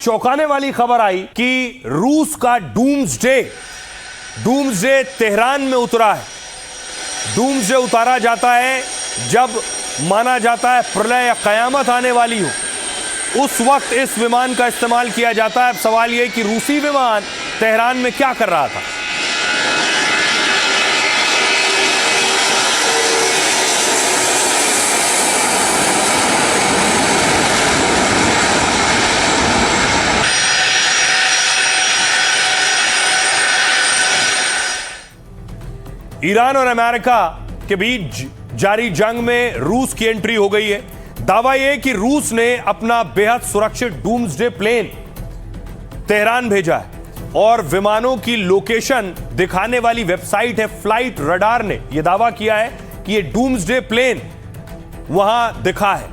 चौंकाने वाली खबर आई कि रूस का डूम्सडे तेहरान में उतरा है। डूम्सडे उतारा जाता है जब माना जाता है प्रलय या कयामत आने वाली हो। उस वक्त इस विमान का इस्तेमाल किया जाता है। अब सवाल यह कि रूसी विमान तेहरान में क्या कर रहा था। ईरान और अमेरिका के बीच जारी जंग में रूस की एंट्री हो गई है। दावा यह कि रूस ने अपना बेहद सुरक्षित डूम्सडे प्लेन तेहरान भेजा है और विमानों की लोकेशन दिखाने वाली वेबसाइट है फ्लाइट रडार ने यह दावा किया है कि यह डूम्सडे प्लेन वहां दिखा है।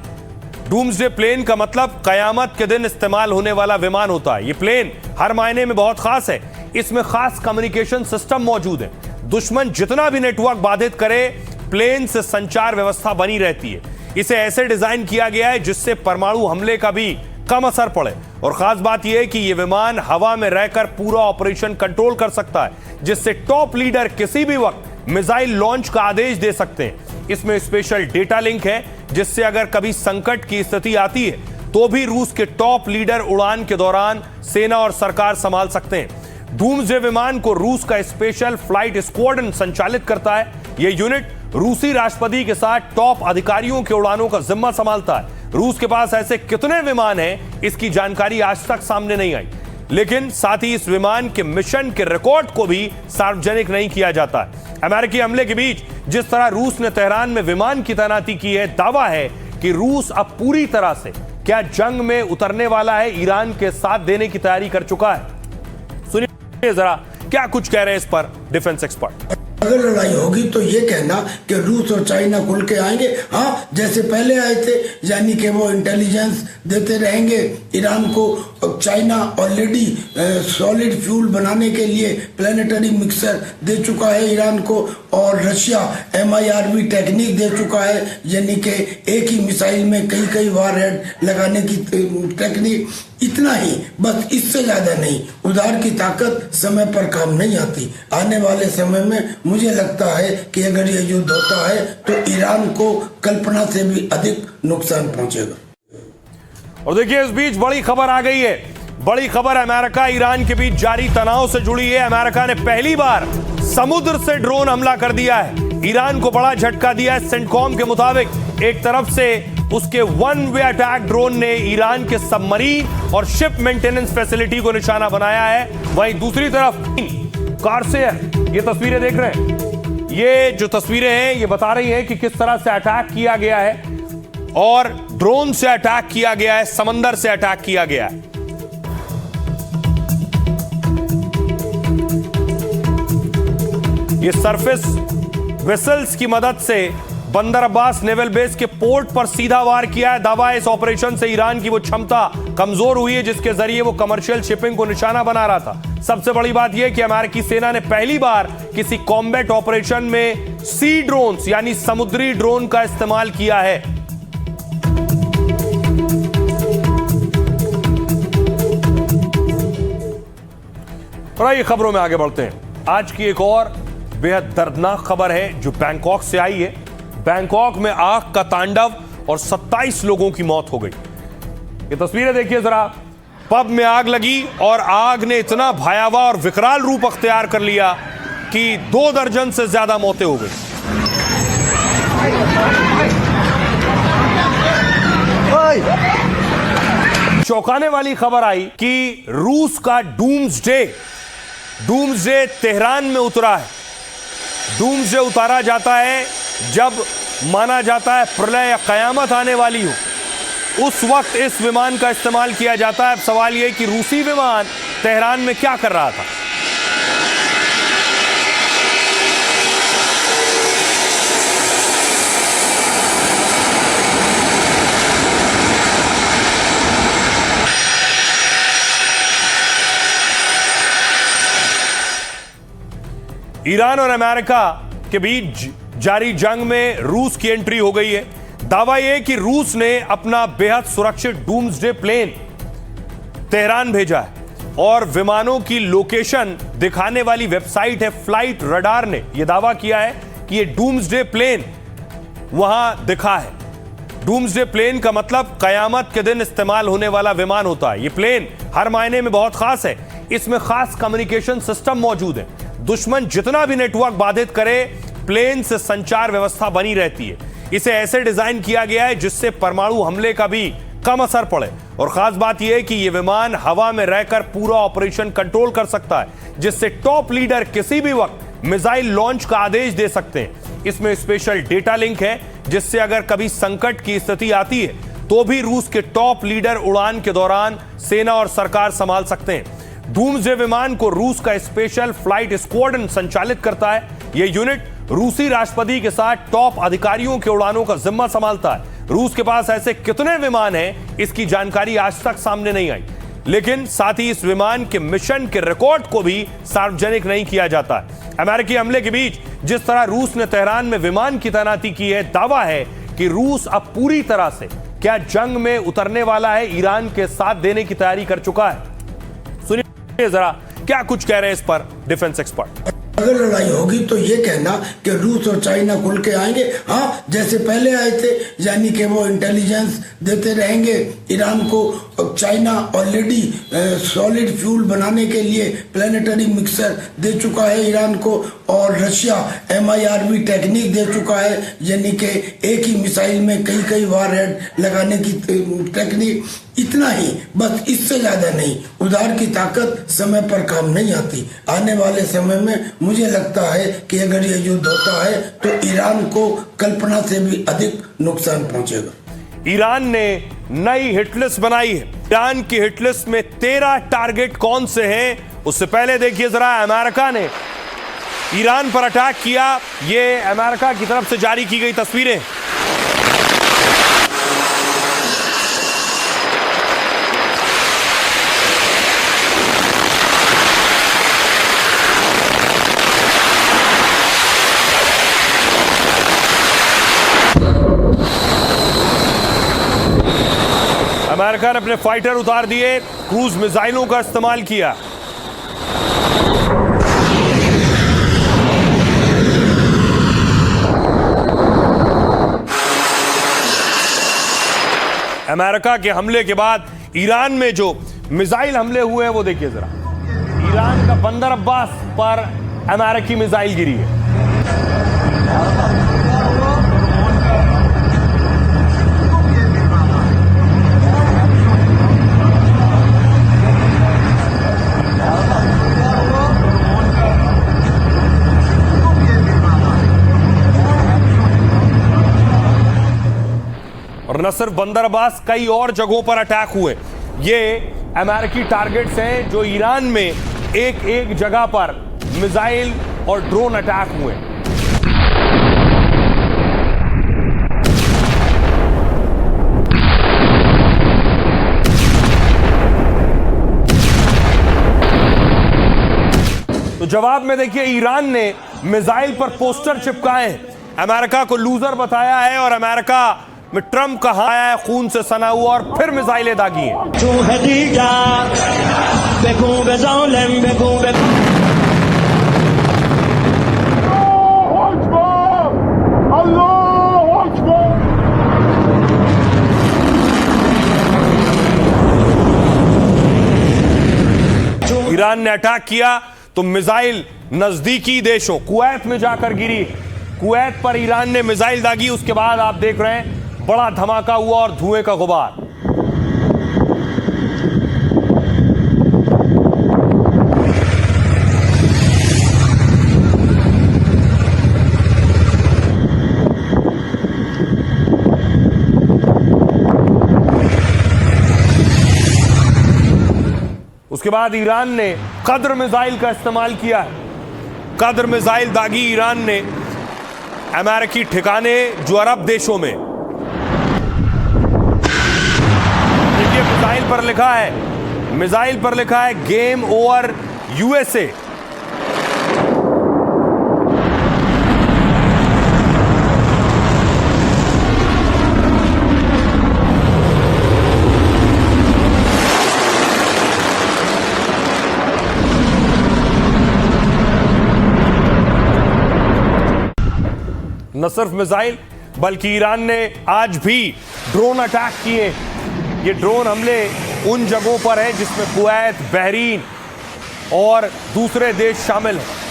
डूम्सडे प्लेन का मतलब कयामत के दिन इस्तेमाल होने वाला विमान होता है। यह प्लेन हर मायने में बहुत खास है। इसमें खास कम्युनिकेशन सिस्टम मौजूद है। दुश्मन जितना भी नेटवर्क बाधित करे, प्लेन से संचार व्यवस्था बनी रहती है। इसे ऐसे डिजाइन किया गया है जिससे परमाणु हमले का भी कम असर पड़े। और खास बात यह है कि यह विमान हवा में रहकर पूरा ऑपरेशन कंट्रोल कर सकता है, जिससे टॉप लीडर किसी भी वक्त मिसाइल लॉन्च का आदेश दे सकते हैं। इसमें स्पेशल डेटा लिंक है जिससे अगर कभी संकट की स्थिति आती है तो भी रूस के टॉप लीडर उड़ान के दौरान सेना और सरकार संभाल सकते हैं। डूम्सडे विमान को रूस का स्पेशल फ्लाइट स्क्वाड्रन संचालित करता है। यह यूनिट रूसी राष्ट्रपति के साथ टॉप अधिकारियों के उड़ानों का जिम्मा संभालता है। रूस के पास ऐसे कितने विमान हैं, इसकी जानकारी आज तक सामने नहीं आई, लेकिन साथ ही इस विमान के मिशन के रिकॉर्ड को भी सार्वजनिक नहीं किया जाता है। अमेरिकी हमले के बीच जिस तरह रूस ने तेहरान में विमान की तैनाती की है, दावा है कि रूस अब पूरी तरह से क्या जंग में उतरने वाला है, ईरान के साथ देने की तैयारी कर चुका है। सुनिए जरा क्या कुछ कह रहे हैं इस पर डिफेंस एक्सपर्ट। अगर लड़ाई होगी तो ये कहना कि रूस और चाइना खुल के आएंगे, हाँ जैसे पहले आए थे, यानी कि वो इंटेलिजेंस देते रहेंगे ईरान को। चाइना ऑलरेडी सॉलिड फ्यूल बनाने के लिए प्लानिटरी मिक्सर दे चुका है ईरान को, और रशिया MIRV टेक्निक दे चुका है, यानी कि एक ही मिसाइल में कई वारहेड लगाने की टेक्निक। इतना ही, बस, इससे ज्यादा नहीं। उधार की ताकत समय पर काम नहीं आती। आने वाले समय में मुझे लगता है कि अगर ये युद्ध होता है तो ईरान को कल्पना से भी अधिक नुकसान पहुंचेगा। और देखिए, इस बीच बड़ी खबर आ गई है। बड़ी खबर अमेरिका ईरान के बीच जारी तनाव से जुड़ी है। अमेरिका ने पहली बार समुद्र से ड्रोन हमला कर दिया है। ईरान को बड़ा झटका दिया है। सेंटकॉम के मुताबिक एक तरफ से उसके वन वे अटैक ड्रोन ने ईरान के सबमरीन और शिप मेंटेनेंस फैसिलिटी को निशाना बनाया है। वहीं दूसरी तरफ कॉर्सेयर, ये तस्वीरें देख रहे हैं, ये जो तस्वीरें हैं ये बता रही हैं कि किस तरह से अटैक किया गया है, और ड्रोन से अटैक किया गया है, समंदर से अटैक किया गया है। ये सरफेस वेसल्स की मदद से बंदर अब्बास नेवल बेस के पोर्ट पर सीधा वार किया है। दावा है इस ऑपरेशन से ईरान की वो क्षमता कमजोर हुई है जिसके जरिए वो कमर्शियल शिपिंग को निशाना बना रहा था। सबसे बड़ी बात यह कि अमेरिकी सेना ने पहली बार किसी कॉम्बैट ऑपरेशन में सी ड्रोन्स यानी समुद्री ड्रोन का इस्तेमाल किया है। और आइए खबरों में आगे बढ़ते हैं। आज की एक और बेहद दर्दनाक खबर है जो बैंकॉक से आई है। बैंकॉक में आग का तांडव और 27 लोगों की मौत हो गई। ये तस्वीरें देखिए जरा। पब में आग लगी और आग ने इतना भयावह और विकराल रूप अख्तियार कर लिया कि 2 दर्जन से ज्यादा मौतें हो गई। चौंकाने वाली खबर आई कि रूस का डूम्सडे तेहरान में उतरा है। डूम्सडे उतारा जाता है जब माना जाता है प्रलय या कयामत आने वाली हो। उस वक्त इस विमान का इस्तेमाल किया जाता है। अब सवाल यह कि रूसी विमान तेहरान में क्या कर रहा था। ईरान और अमेरिका के बीच जारी जंग में रूस की एंट्री हो गई है। दावा यह कि रूस ने अपना बेहद सुरक्षित डूम्सडे प्लेन तेहरान भेजा है और विमानों की लोकेशन दिखाने वाली वेबसाइट है फ्लाइट रडार ने यह दावा किया है कि यह डूम्सडे प्लेन वहां दिखा है। डूम्सडे प्लेन का मतलब कयामत के दिन इस्तेमाल होने वाला विमान होता है। यह प्लेन हर मायने में बहुत खास है। इसमें खास कम्युनिकेशन सिस्टम मौजूद है। दुश्मन जितना भी नेटवर्क बाधित करे, प्लेन से संचार व्यवस्था बनी रहती है। इसे ऐसे डिजाइन किया गया है जिससे परमाणु हमले का भी कम असर पड़े। और खास बात यह है कि यह विमान हवा में रहकर पूरा ऑपरेशन कंट्रोल कर सकता है, जिससे टॉप लीडर किसी भी वक्त मिसाइल लॉन्च का आदेश दे सकते हैं। इसमें स्पेशल डेटा लिंक है, जिससे अगर कभी संकट की स्थिति आती है तो भी रूस के टॉप लीडर उड़ान के दौरान सेना और सरकार संभाल सकते हैं। डूम्सडे विमान को रूस का स्पेशल फ्लाइट स्क्वाड्रन संचालित करता है। यह यूनिट रूसी राष्ट्रपति के साथ टॉप अधिकारियों के उड़ानों का जिम्मा संभालता है। रूस के पास ऐसे कितने विमान हैं, इसकी जानकारी आज तक सामने नहीं आई, लेकिन साथ ही इस विमान के मिशन के रिकॉर्ड को भी सार्वजनिक नहीं किया जाता है। अमेरिकी हमले के बीच जिस तरह रूस ने तेहरान में विमान की तैनाती की है, दावा है कि रूस अब पूरी तरह से क्या जंग में उतरने वाला है, ईरान के साथ देने की तैयारी कर चुका है। सुनिए जरा क्या कुछ कह रहे हैं इस पर डिफेंस एक्सपर्ट। अगर लड़ाई होगी तो ये कहना कि रूस और चाइना खुल के आएंगे, हाँ जैसे पहले आए थे, यानी कि वो इंटेलिजेंस देते रहेंगे ईरान को। चाइना ऑलरेडी सॉलिड फ्यूल बनाने के लिए प्लानिटरी मिक्सर दे चुका है ईरान को, और रशिया MIRV टेक्निक दे चुका है, यानी कि एक ही मिसाइल में कई वारहेड लगाने की टेक्निक। इतना ही, बस इससे ज्यादा नहीं। उधार की ताकत समय पर काम नहीं आती। आने वाले समय में मुझे लगता है कि अगर ये युद्ध होता है तो ईरान को कल्पना से भी अधिक नुकसान पहुंचेगा। ईरान ने नई हिटलिस्ट बनाई है। ईरान की हिटलिस्ट में 13 टारगेट कौन से हैं, उससे पहले देखिए जरा अमेरिका ने ईरान पर अटैक किया। ये अमेरिका की तरफ से जारी की गई तस्वीरें। अमेरिका ने अपने फाइटर उतार दिए, क्रूज मिसाइलों का इस्तेमाल किया। अमेरिका के हमले के बाद ईरान में जो मिसाइल हमले हुए हैं वो देखिए जरा। ईरान का बंदर अब्बास पर अमेरिकी मिसाइल गिरी है। और न सिर्फ बंदर अब्बास, कई और जगहों पर अटैक हुए। ये अमेरिकी टारगेट्स हैं जो ईरान में एक जगह पर मिसाइल और ड्रोन अटैक हुए। तो जवाब में देखिए ईरान ने मिसाइल पर पोस्टर चिपकाए हैं, अमेरिका को लूजर बताया है और अमेरिका में ट्रंप कहा है खून से सना हुआ, और फिर मिसाइलें दागी हैं। ईरान ने अटैक किया तो मिसाइल नजदीकी देशों कुवैत में जाकर गिरी। कुवैत पर ईरान ने मिसाइल दागी। उसके बाद आप देख रहे हैं बड़ा धमाका हुआ और धुएं का गुबार। उसके बाद ईरान ने कद्र मिसाइल का इस्तेमाल किया है। कद्र मिसाइल दागी ईरान ने अमेरिकी ठिकाने जो अरब देशों में। देखिए मिसाइल पर लिखा है गेम ओवर USA। न सिर्फ मिसाइल बल्कि ईरान ने आज भी ड्रोन अटैक किए। ये ड्रोन हमले उन जगहों पर हैं जिसमें कुवैत, बहरीन और दूसरे देश शामिल हैं।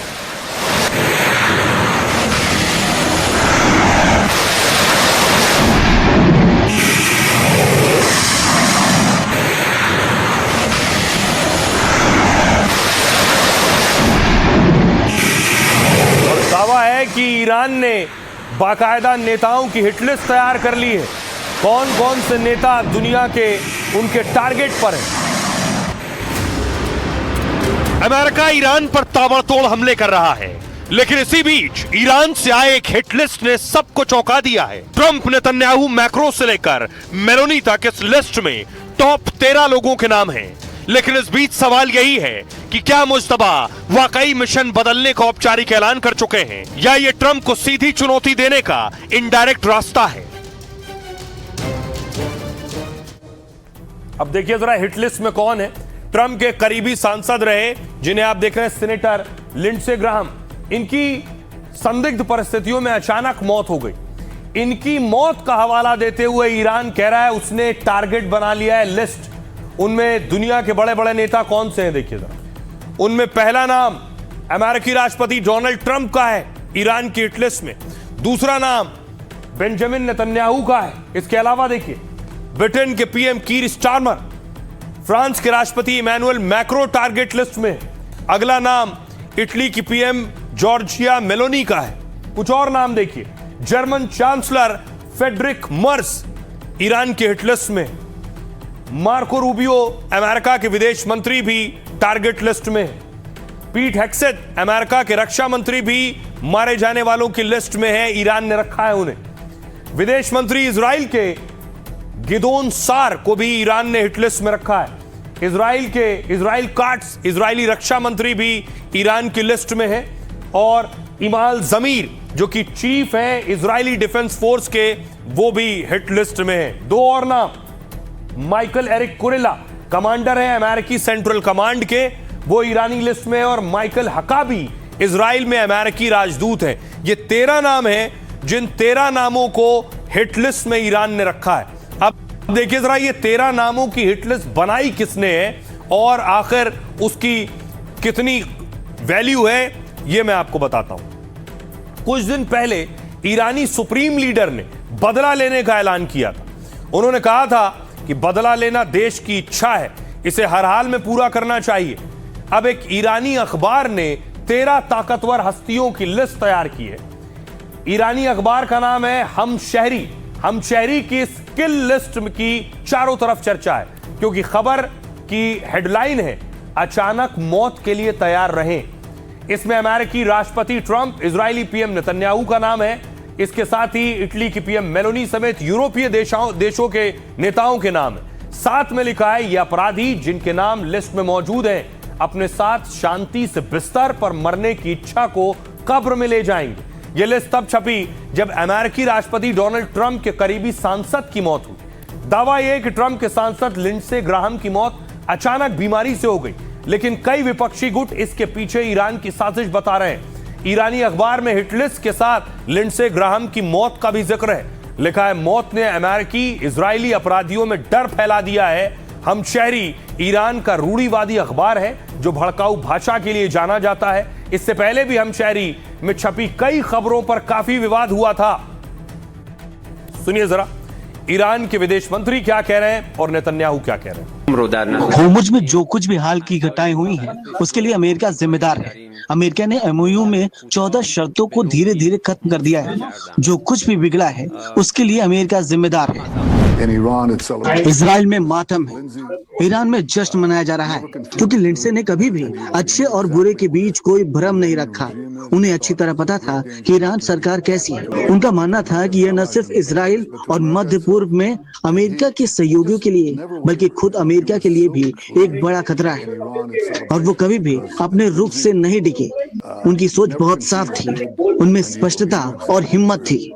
दावा है कि ईरान ने बाकायदा नेताओं की हिट लिस्ट तैयार कर ली है। कौन कौन से नेता दुनिया के उनके टारगेट पर हैं। अमेरिका ईरान पर ताबड़तोड़ हमले कर रहा है, लेकिन इसी बीच ईरान से आए एक हिट लिस्ट ने सबको चौंका दिया है। ट्रंप, नेतन्याहू, मैक्रो से लेकर मेलोनी तक इस लिस्ट में टॉप 13 लोगों के नाम हैं। लेकिन इस बीच सवाल यही है कि क्या मुश्तबा वाकई मिशन बदलने का औपचारिक ऐलान कर चुके हैं या ये ट्रंप को सीधी चुनौती देने का इनडायरेक्ट रास्ता है। अब देखिए जरा हिट लिस्ट में कौन है। ट्रंप के करीबी सांसद रहे जिन्हें आप देख रहे हैं सीनेटर लिंडसे ग्राहम। इनकी संदिग्ध परिस्थितियों में अचानक मौत हो गई। इनकी मौत का हवाला देते हुए ईरान कह रहा है उसने टारगेट बना लिया है लिस्ट। उनमें दुनिया के बड़े बड़े नेता कौन से हैं देखिए जरा। उनमें पहला नाम अमेरिकी राष्ट्रपति डोनाल्ड ट्रंप का है ईरान की हिट लिस्ट में। दूसरा नाम बेंजामिन नेतन्याहू का है। इसके अलावा देखिए ब्रिटेन के पीएम कीर स्टारमर, फ्रांस के राष्ट्रपति इमैनुअल मैक्रो टारगेट लिस्ट में। अगला नाम इटली की पीएम जॉर्जिया मेलोनी का है। कुछ और नाम देखिए, जर्मन चांसलर फेडरिक मर्स ईरान के हिट लिस्ट में। मार्को रूबियो अमेरिका के विदेश मंत्री भी टारगेट लिस्ट में। पीट हेक्सेट अमेरिका के रक्षा मंत्री भी मारे जाने वालों की लिस्ट में है। ईरान ने रखा है उन्हें। विदेश मंत्री इजराइल के गिदोन सार को भी ईरान ने हिट लिस्ट में रखा है। इजराइल काट्स इजरायली रक्षा मंत्री भी ईरान की लिस्ट में है। और इमाल जमीर जो कि चीफ है इजरायली डिफेंस फोर्स के, वो भी हिट लिस्ट में है। दो और नाम, माइकल एरिक कुरेला कमांडर है अमेरिकी सेंट्रल कमांड के, वो ईरानी लिस्ट में है। और माइकल हकाबी इजराइल में अमेरिकी राजदूत है। ये 13 नाम हैं जिन 13 नामों को हिट लिस्ट में ईरान ने रखा है। अब देखिए जरा ये 13 नामों की हिट लिस्ट बनाई किसने है और आखिर उसकी कितनी वैल्यू है ये मैं आपको बताता हूं। कुछ दिन पहले ईरानी सुप्रीम लीडर ने बदला लेने का ऐलान किया था। उन्होंने कहा था कि बदला लेना देश की इच्छा है, इसे हर हाल में पूरा करना चाहिए। अब एक ईरानी अखबार ने 13 ताकतवर हस्तियों की लिस्ट तैयार की है। ईरानी अखबार का नाम है हम शहरी की स्किल लिस्ट की चारों तरफ चर्चा है, क्योंकि खबर की हेडलाइन है अचानक मौत के लिए तैयार रहें। इसमें अमेरिकी राष्ट्रपति ट्रंप, इजरायली पीएम नेतन्याहू का नाम है। इसके साथ ही इटली की पीएम मेलोनी समेत यूरोपीय देशों के नेताओं के नाम है। साथ में लिखा है ये अपराधी जिनके नाम लिस्ट में मौजूद हैं अपने साथ शांति से बिस्तर पर मरने की इच्छा को कब्र में ले जाएंगे। यह लिस्ट तब छपी जब अमेरिकी राष्ट्रपति डोनाल्ड ट्रंप के करीबी सांसद की मौत हुई। दावा यह कि ट्रंप के सांसद लिंडसे ग्राहम की मौत अचानक बीमारी से हो गई, लेकिन कई विपक्षी गुट इसके पीछे ईरान की साजिश बता रहे हैं। ईरानी अखबार में हिट लिस्ट के साथ लिंडसे ग्राहम की मौत का भी जिक्र है। लिखा है मौत ने अमेरिकी इजरायली अपराधियों में डर फैला दिया है। हम शहरी ईरान का रूढ़िवादी अखबार है जो भड़काऊ भाषा के लिए जाना जाता है। इससे पहले भी हम शहरी में छपी कई खबरों पर काफी विवाद हुआ था। सुनिए जरा ईरान के विदेश मंत्री क्या कह रहे हैं और नेतन्याहू क्या कह रहे हैं। होर्मुज में जो कुछ भी हाल की घटनाएं हुई हैं, उसके लिए अमेरिका जिम्मेदार है। अमेरिका ने एमओयू में 14 शर्तों को धीरे धीरे खत्म कर दिया है। जो कुछ भी बिगड़ा है उसके लिए अमेरिका जिम्मेदार है। इजराइल में मातम है, ईरान में जश्न मनाया जा रहा है, क्योंकि लिंडसे ने कभी भी अच्छे और बुरे के बीच कोई भ्रम नहीं रखा। उन्हें अच्छी तरह पता था कि ईरान सरकार कैसी है। उनका मानना था कि यह न सिर्फ इजराइल और मध्य पूर्व में अमेरिका के सहयोगियों के लिए बल्कि खुद अमेरिका के लिए भी एक बड़ा खतरा है, और वो कभी भी अपने रुख से नहीं डिगे। उनकी सोच बहुत साफ थी, उनमें स्पष्टता और हिम्मत थी।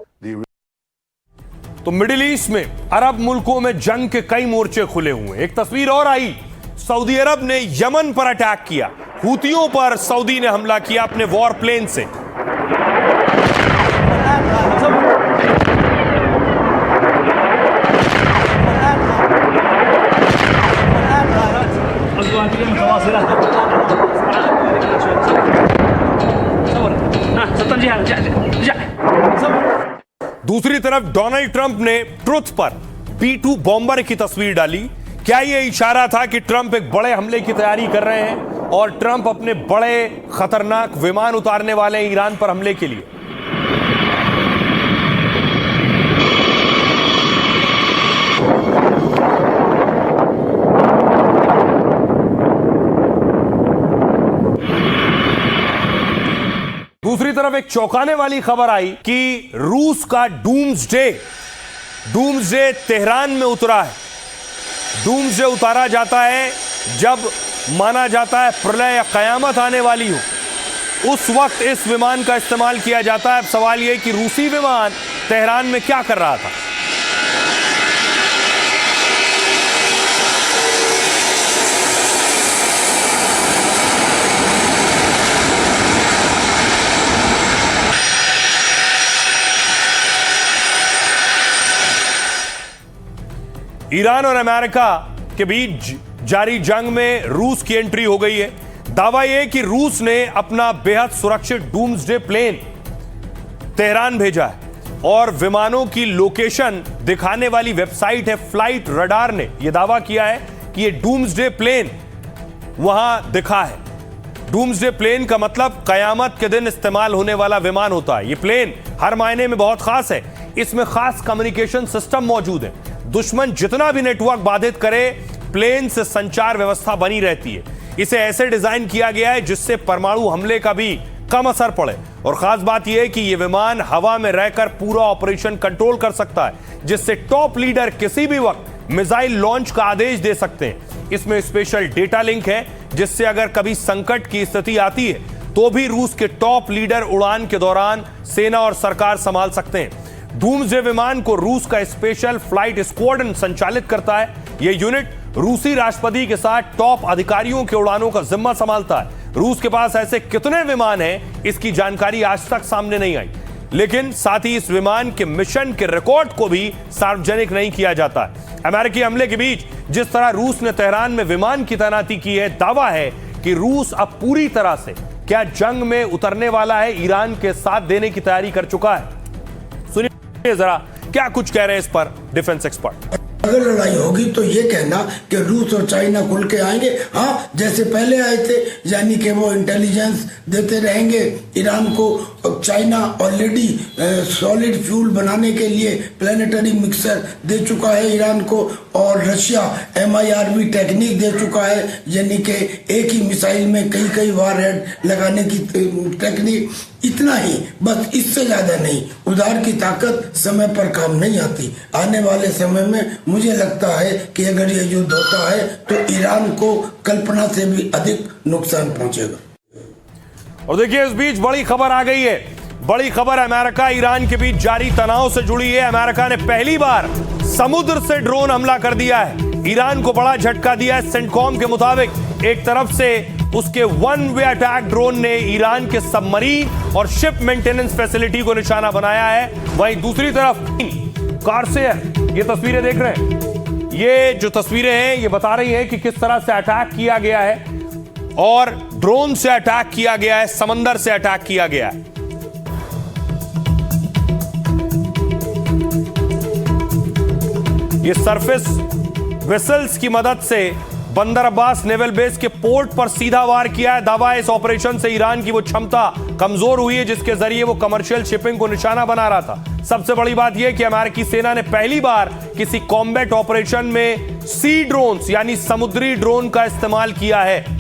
तो मिडिल ईस्ट में अरब मुल्कों में जंग के कई मोर्चे खुले हुए। एक तस्वीर और आई, सऊदी अरब ने यमन पर अटैक किया। हूतियों पर सऊदी ने हमला किया अपने वॉर प्लेन से। दूसरी तरफ डोनाल्ड ट्रंप ने ट्रुथ पर B-2 बॉम्बर की तस्वीर डाली। क्या यह इशारा था कि ट्रंप एक बड़े हमले की तैयारी कर रहे हैं और ट्रंप अपने बड़े खतरनाक विमान उतारने वाले हैं ईरान पर हमले के लिए? दूसरी तरफ एक चौंकाने वाली खबर आई कि रूस का डूम्सडे तेहरान में उतरा है। डूम्सडे उतारा जाता है जब माना जाता है प्रलय या कयामत आने वाली हो, उस वक्त इस विमान का इस्तेमाल किया जाता है। अब सवाल यह कि रूसी विमान तेहरान में क्या कर रहा था? ईरान और अमेरिका के बीच जारी जंग में रूस की एंट्री हो गई है। दावा यह कि रूस ने अपना बेहद सुरक्षित डूम्सडे प्लेन तेहरान भेजा है और विमानों की लोकेशन दिखाने वाली वेबसाइट है फ्लाइट रडार ने यह दावा किया है कि यह डूम्सडे प्लेन वहां दिखा है। डूम्सडे प्लेन का मतलब कयामत के दिन इस्तेमाल होने वाला विमान होता है। यह प्लेन हर मायने में बहुत खास है। इसमें खास कम्युनिकेशन सिस्टम मौजूद है। दुश्मन जितना भी नेटवर्क बाधित करे, प्लेन से संचार व्यवस्था बनी रहती है। इसे ऐसे डिजाइन किया गया है जिससे परमाणु हमले का भी कम असर पड़े। और खास बात यह है कि यह विमान हवा में रहकर पूरा ऑपरेशन कंट्रोल कर सकता है, जिससे टॉप लीडर किसी भी वक्त मिसाइल लॉन्च का आदेश दे सकते हैं। इसमें स्पेशल डेटा लिंक है जिससे अगर कभी संकट की स्थिति आती है तो भी रूस के टॉप लीडर उड़ान के दौरान सेना और सरकार संभाल सकते हैं। डूम्सडे विमान को रूस का स्पेशल फ्लाइट स्क्वाड्रन संचालित करता है। यह यूनिट रूसी राष्ट्रपति के साथ टॉप अधिकारियों के उड़ानों का जिम्मा संभालता है। रूस के पास ऐसे कितने विमान हैं, इसकी जानकारी आज तक सामने नहीं आई, लेकिन साथ ही इस विमान के मिशन के रिकॉर्ड को भी सार्वजनिक नहीं किया जाता है। अमेरिकी हमले के बीच जिस तरह रूस ने तेहरान में विमान की तैनाती की है, दावा है कि रूस अब पूरी तरह से क्या जंग में उतरने वाला है, ईरान के साथ देने की तैयारी कर चुका है। सुनिए जरा क्या कुछ कह रहे हैं इस पर डिफेंस एक्सपर्ट। अगर लड़ाई होगी तो ये कहना कि रूस और चाइना खुल के आएंगे, हाँ जैसे पहले आए थे, यानी कि वो इंटेलिजेंस देते रहेंगे ईरान को। चाइना ऑलरेडी सॉलिड फ्यूल बनाने के लिए प्लानिटरी मिक्सर दे चुका है ईरान को, और रशिया MIRV टेक्निक दे चुका है, यानी कि एक ही मिसाइल में कई कई वारहेड लगाने की टेक्निक। इतना ही, बस, इससे ज्यादा नहीं। उधार की ताकत समय पर काम नहीं आती। आने वाले समय में मुझे लगता है कि अगर ये युद्ध होता है तो ईरान को कल्पना से भी अधिक नुकसान पहुंचेगा। और देखिए इस बीच बड़ी खबर आ गई है। बड़ी खबर अमेरिका ईरान के बीच जारी तनाव से जुड़ी है। अमेरिका ने पहली बार समुद्र से ड्रोन हमला कर दिया है। ईरान को बड़ा झटका दिया है। सेंटकॉम के मुताबिक एक तरफ से उसके वन वे अटैक ड्रोन ने ईरान के सबमरीन और शिप मेंटेनेंस फैसिलिटी को निशाना बनाया है, वहीं दूसरी तरफ कॉर्सेयर, ये तस्वीरें देख रहे हैं, ये जो तस्वीरें हैं ये बता रही हैं कि किस तरह से अटैक किया गया है, और ड्रोन से अटैक किया गया है, समंदर से अटैक किया गया है। ये सरफेस वेसल्स की मदद से बंदर अब्बास नेवल बेस के पोर्ट पर सीधा वार किया है। दावा है इस ऑपरेशन से ईरान की वो क्षमता कमजोर हुई है जिसके जरिए वो कमर्शियल शिपिंग को निशाना बना रहा था। सबसे बड़ी बात यह कि अमेरिकी सेना ने पहली बार किसी कॉम्बैट ऑपरेशन में सी ड्रोन्स यानी समुद्री ड्रोन का इस्तेमाल किया है।